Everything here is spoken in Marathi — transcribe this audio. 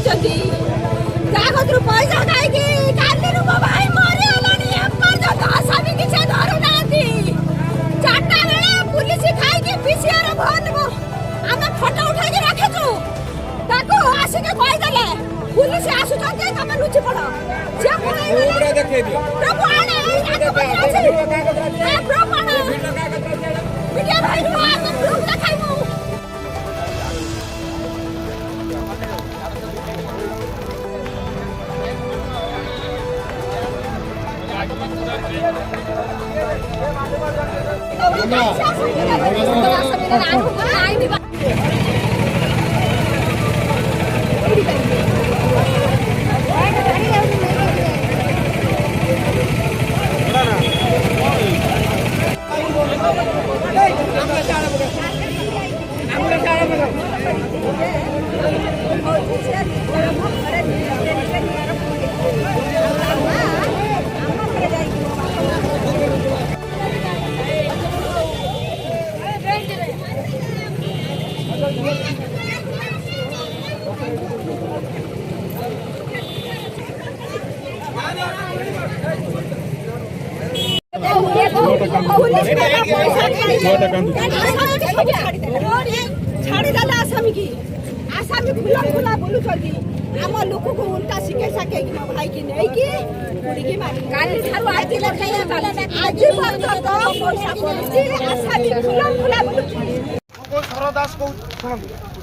बुलुचंदी कागजरु पैसा खाइकी कालिरु मो भाई मरि हलानी एपर्यंत आसामी किछे धरु नांती चारटा बेले पुलिस खाइकी पीसीआर भनबो आमे फोटो उठाइकी राखेछु ताको आसीके कहि देले पुलिस आसुचंती तमे लुचि पड़ो जे कोइ पूरा देखै दियो प्रभु आने आके पछाछि ए प्रभु आने मीडिया भाई नु आके प्रूफ देखाइमु छाड़ी दादा आसामी की आसामी खुला खुला बोलू चलती आम लोक को उल्टा शिके सके कि भाई की नहीं की पुरी की मारी काली थारु आज लगे आज पर्यंत पैसा पड़ुची आसामी खुला खुला बोलू को सरदास को सुन